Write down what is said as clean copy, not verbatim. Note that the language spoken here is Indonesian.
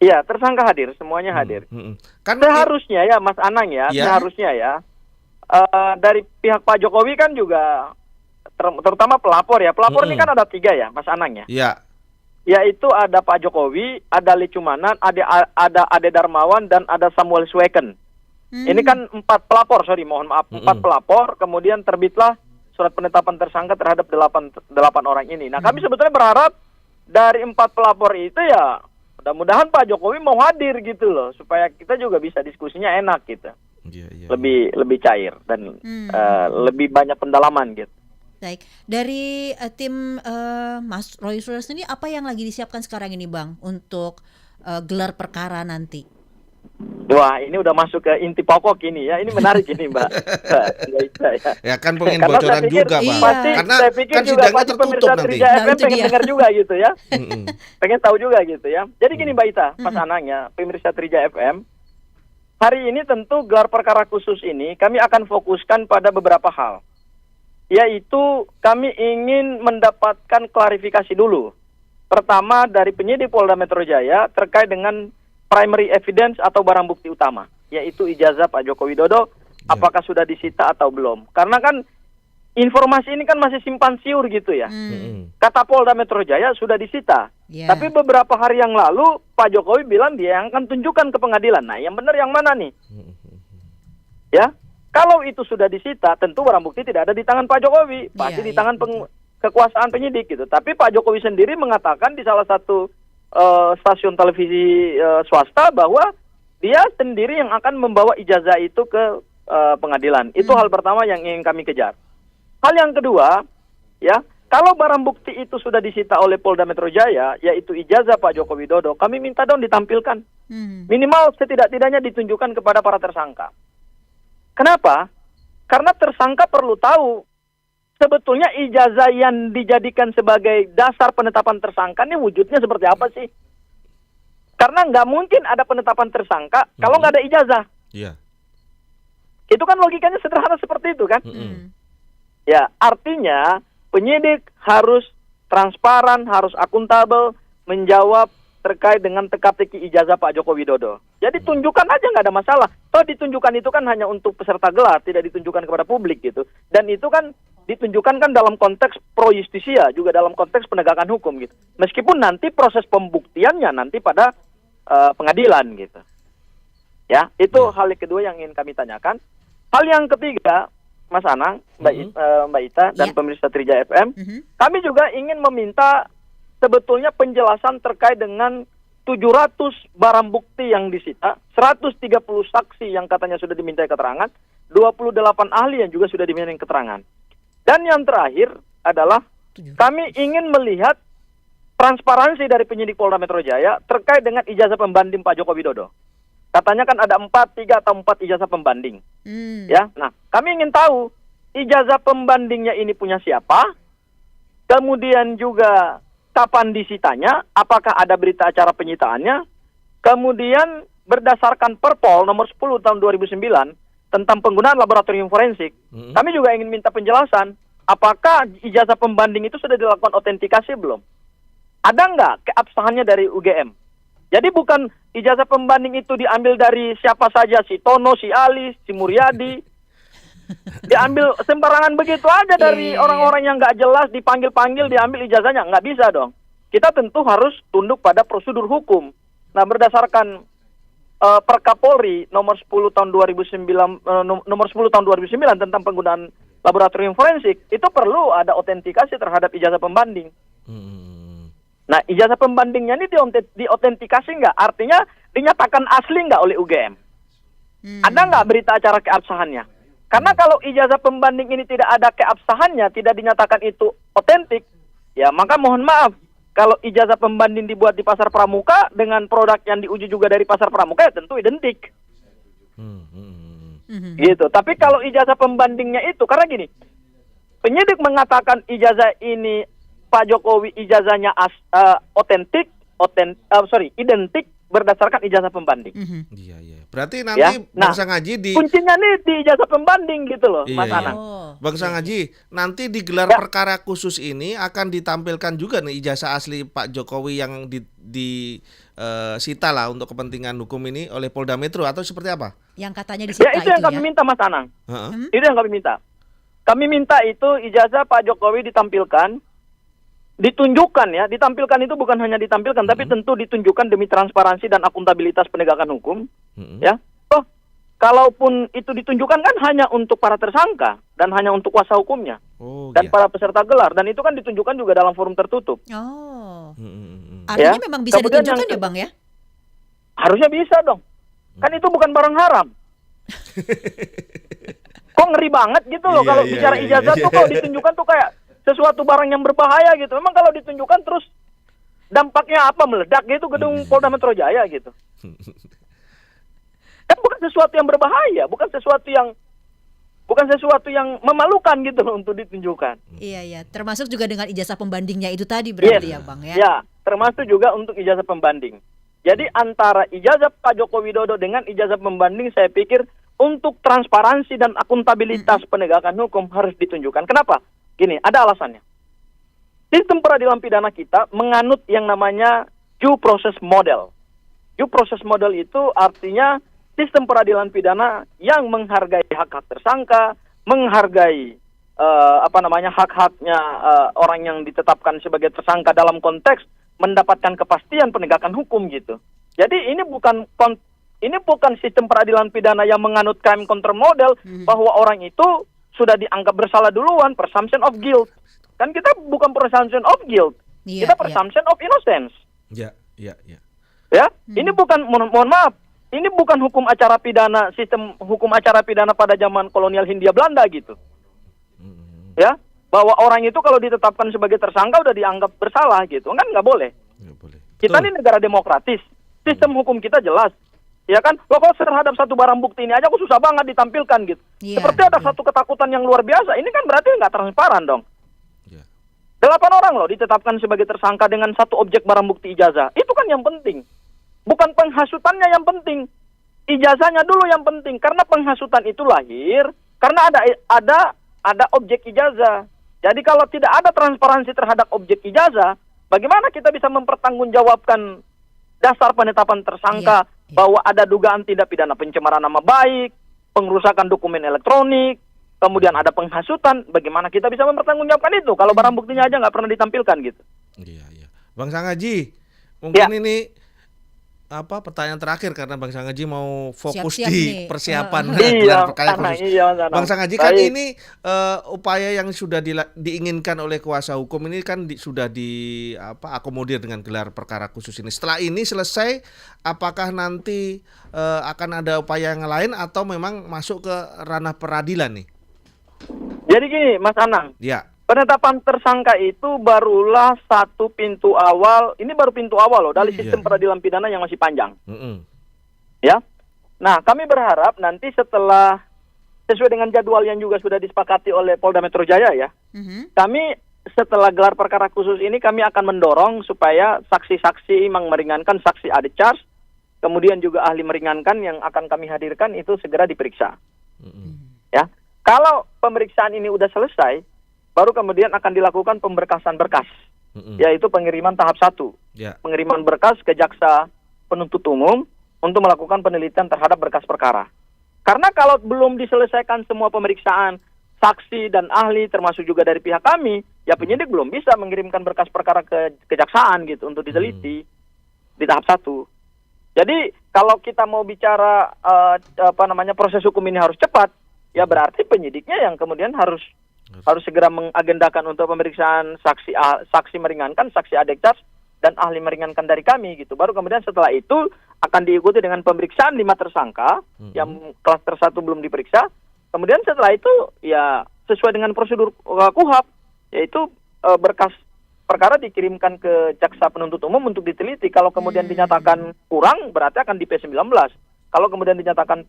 Iya, tersangka hadir, semuanya hadir. Kan Seharusnya ya Mas Anang ya, seharusnya ya dari pihak Pak Jokowi kan juga terutama pelapor ya. Pelapor ini kan ada 3 ya Mas Anang ya. Iya. Yaitu ada Pak Jokowi, ada Licumanan, ada Ade Darmawan, dan ada Samuel Sweken. Ini kan 4 pelapor, mohon maaf, 4 pelapor, kemudian terbitlah surat penetapan tersangka terhadap 8 orang ini. Nah, kami sebetulnya berharap dari 4 pelapor itu ya mudah-mudahan Pak Jokowi mau hadir gitu loh, supaya kita juga bisa diskusinya enak gitu. Lebih cair dan lebih banyak pendalaman gitu. Baik, dari tim Mas Roy Suryo sendiri apa yang lagi disiapkan sekarang ini Bang untuk gelar perkara nanti? Wah, ini udah masuk ke inti pokok ini ya. Ini menarik ini Mbak. Ya kan pengen bocoran juga Bang. Karena saya pikir kan juga sidangnya tertutup nanti. Trija FM pengen dengar juga gitu ya. Pengen tahu juga gitu ya. Jadi gini Mbak Ita, Mas Anang ya, pemirsa Trija FM. Hari ini tentu gelar perkara khusus ini kami akan fokuskan pada beberapa hal. Yaitu kami ingin mendapatkan klarifikasi dulu. Pertama dari penyidik Polda Metro Jaya terkait dengan primary evidence atau barang bukti utama, yaitu ijazah Pak Joko Widodo, apakah sudah disita atau belum. Karena kan informasi ini kan masih simpan siur gitu ya. Kata Polda Metro Jaya sudah disita. Tapi beberapa hari yang lalu Pak Jokowi bilang dia yang akan tunjukkan ke pengadilan. Nah, yang benar yang mana nih? Ya. Kalau itu sudah disita, tentu barang bukti tidak ada di tangan Pak Jokowi, pasti di tangan kekuasaan penyidik gitu. Tapi Pak Jokowi sendiri mengatakan di salah satu stasiun televisi swasta bahwa dia sendiri yang akan membawa ijazah itu ke pengadilan. Itu hal pertama yang ingin kami kejar. Hal yang kedua, ya, kalau barang bukti itu sudah disita oleh Polda Metro Jaya, yaitu ijazah Pak Joko Widodo, kami minta dong ditampilkan. Minimal setidak-tidaknya ditunjukkan kepada para tersangka. Kenapa? Karena tersangka perlu tahu sebetulnya ijazah yang dijadikan sebagai dasar penetapan tersangka ini wujudnya seperti apa sih? Karena nggak mungkin ada penetapan tersangka kalau nggak ada ijazah. Itu kan logikanya sederhana seperti itu kan? Ya, artinya penyidik harus transparan, harus akuntabel menjawab terkait dengan teka-teki ijazah Pak Joko Widodo. Jadi tunjukkan aja, nggak ada masalah. Toh ditunjukkan itu kan hanya untuk peserta gelar, tidak ditunjukkan kepada publik gitu. Dan itu kan ditunjukkan kan dalam konteks pro justisia, juga dalam konteks penegakan hukum gitu. Meskipun nanti proses pembuktiannya nanti pada pengadilan gitu. Ya, itu hal kedua yang ingin kami tanyakan. Hal yang ketiga, Mas Anang, Mbak Ita dan pemirsa Trija FM, kami juga ingin meminta sebetulnya penjelasan terkait dengan 700 barang bukti yang disita, 130 saksi yang katanya sudah diminta keterangan, 28 ahli yang juga sudah diminta keterangan. Dan yang terakhir adalah kami ingin melihat transparansi dari penyidik Polda Metro Jaya terkait dengan ijazah pembanding Pak Joko Widodo. Katanya kan ada 3 atau 4 ijazah pembanding. Ya, nah kami ingin tahu ijazah pembandingnya ini punya siapa, kemudian juga kapan disitanya, apakah ada berita acara penyitaannya, kemudian berdasarkan Perpol nomor 10 tahun 2009 tentang penggunaan laboratorium forensik, kami juga ingin minta penjelasan, apakah ijazah pembanding itu sudah dilakukan autentikasi belum? Ada nggak keabsahannya dari UGM? Jadi bukan ijazah pembanding itu diambil dari siapa saja, si Tono, si Ali, si Muryadi, diambil sembarangan begitu aja dari orang-orang yang nggak jelas, dipanggil-panggil, diambil ijazahnya. Nggak bisa dong. Kita tentu harus tunduk pada prosedur hukum. Nah, berdasarkan Perkapolri nomor 10 tahun 2009 tentang penggunaan laboratorium forensik, itu perlu ada autentikasi terhadap ijazah pembanding. Nah, ijazah pembandingnya ini diautentikasi nggak? Artinya dinyatakan asli nggak oleh UGM? Ada nggak berita acara keabsahannya? Karena kalau ijazah pembanding ini tidak ada keabsahannya, tidak dinyatakan itu otentik, ya maka mohon maaf, kalau ijazah pembanding dibuat di pasar pramuka dengan produk yang diuji juga dari pasar pramuka, ya tentu identik. Gitu. Tapi kalau ijazah pembandingnya itu, karena gini, penyidik mengatakan ijazah ini Pak Jokowi ijazahnya identik berdasarkan ijazah pembanding. Iya. Berarti nanti Bang Sangaji kuncinya nih di ijazah pembanding gitu loh, Mas Anang. Bang Sangaji, nanti di gelar perkara khusus ini akan ditampilkan juga nih ijazah asli Pak Jokowi yang disita lah untuk kepentingan hukum ini oleh Polda Metro atau seperti apa? Yang katanya disita Ya itu yang kami minta Mas Anang. Heeh. Itu yang kami minta. Kami minta itu ijazah Pak Jokowi ditunjukkan ya. Ditampilkan itu bukan hanya ditampilkan, tapi tentu ditunjukkan demi transparansi dan akuntabilitas penegakan hukum. Ya. Oh, kalaupun itu ditunjukkan kan hanya untuk para tersangka dan hanya untuk kuasa hukumnya dan para peserta gelar, dan itu kan ditunjukkan juga dalam forum tertutup. Oh. Ya. Artinya memang bisa Kemudian ditunjukkan yang ya Bang ya? Harusnya bisa dong. Kan itu bukan barang haram. Kok ngeri banget gitu loh kalau bicara ijazah tuh kalau ditunjukkan tuh kayak sesuatu barang yang berbahaya gitu. Memang kalau ditunjukkan terus dampaknya apa, meledak gitu gedung Polda Metro Jaya gitu. Kan bukan sesuatu yang berbahaya, bukan sesuatu yang memalukan gitu loh untuk ditunjukkan. Iya, termasuk juga dengan ijazah pembandingnya itu tadi berarti ya Bang ya? Ya, termasuk juga untuk ijazah pembanding. Jadi antara ijazah Pak Joko Widodo dengan ijazah pembanding saya pikir untuk transparansi dan akuntabilitas penegakan hukum harus ditunjukkan. Kenapa? Gini, ada alasannya. Sistem peradilan pidana kita menganut yang namanya due process model. Due process model itu artinya sistem peradilan pidana yang menghargai hak-hak tersangka, menghargai hak-haknya orang yang ditetapkan sebagai tersangka dalam konteks mendapatkan kepastian penegakan hukum gitu. Jadi ini bukan sistem peradilan pidana yang menganut crime control model bahwa orang itu sudah dianggap bersalah duluan, presumption of guilt. Kan kita bukan presumption of guilt, kita presumption of innocence. Ya, ini bukan, mohon maaf, ini bukan hukum acara pidana, sistem hukum acara pidana pada zaman kolonial Hindia Belanda gitu. Ya, bahwa orang itu kalau ditetapkan sebagai tersangka udah dianggap bersalah gitu, kan nggak boleh. Kita ini negara demokratis, sistem hukum kita jelas. Ya kan, kalau terhadap satu barang bukti ini aja aku susah banget ditampilkan gitu. Seperti ada satu ketakutan yang luar biasa. Ini kan berarti nggak transparan dong. 8 orang loh ditetapkan sebagai tersangka dengan satu objek barang bukti ijazah. Itu kan yang penting. Bukan penghasutannya yang penting. Ijazahnya dulu yang penting. Karena penghasutan itu lahir karena ada objek ijazah. Jadi kalau tidak ada transparansi terhadap objek ijazah, bagaimana kita bisa mempertanggungjawabkan dasar penetapan tersangka bahwa ada dugaan tindak pidana pencemaran nama baik, pengrusakan dokumen elektronik, kemudian ada penghasutan, bagaimana kita bisa mempertanggungjawabkan itu kalau barang buktinya aja nggak pernah ditampilkan gitu. Iya. Bang Sangaji, mungkin ini pertanyaan terakhir karena Bang Sangaji mau fokus di persiapan gelar perkara khusus. Bang Sangaji, kan ini upaya yang sudah diinginkan oleh kuasa hukum ini kan sudah akomodir dengan gelar perkara khusus ini. Setelah ini selesai, apakah nanti akan ada upaya yang lain atau memang masuk ke ranah peradilan nih? Jadi gini, Mas Anang. Ya. Penetapan tersangka itu barulah satu pintu awal. Ini baru pintu awal loh dari sistem peradilan pidana yang masih panjang. Ya. Nah, kami berharap nanti setelah sesuai dengan jadwal yang juga sudah disepakati oleh Polda Metro Jaya ya. Kami setelah gelar perkara khusus ini kami akan mendorong supaya saksi-saksi yang meringankan, saksi added charge, kemudian juga ahli meringankan yang akan kami hadirkan itu segera diperiksa. Ya. Kalau pemeriksaan ini udah selesai, baru kemudian akan dilakukan pemberkasan berkas, yaitu pengiriman tahap 1. Pengiriman berkas ke jaksa penuntut umum untuk melakukan penelitian terhadap berkas perkara. Karena kalau belum diselesaikan semua pemeriksaan saksi dan ahli, termasuk juga dari pihak kami, ya penyidik belum bisa mengirimkan berkas perkara ke kejaksaan gitu untuk diteliti di tahap 1. Jadi kalau kita mau bicara proses hukum ini harus cepat, ya berarti penyidiknya yang kemudian harus segera mengagendakan untuk pemeriksaan saksi meringankan, saksi added charge, dan ahli meringankan dari kami gitu. Baru kemudian setelah itu akan diikuti dengan pemeriksaan 5 tersangka yang klaster 1 belum diperiksa. Kemudian setelah itu ya sesuai dengan prosedur KUHAP, yaitu berkas perkara dikirimkan ke jaksa penuntut umum untuk diteliti. Kalau kemudian dinyatakan kurang, berarti akan di P19. Kalau kemudian dinyatakan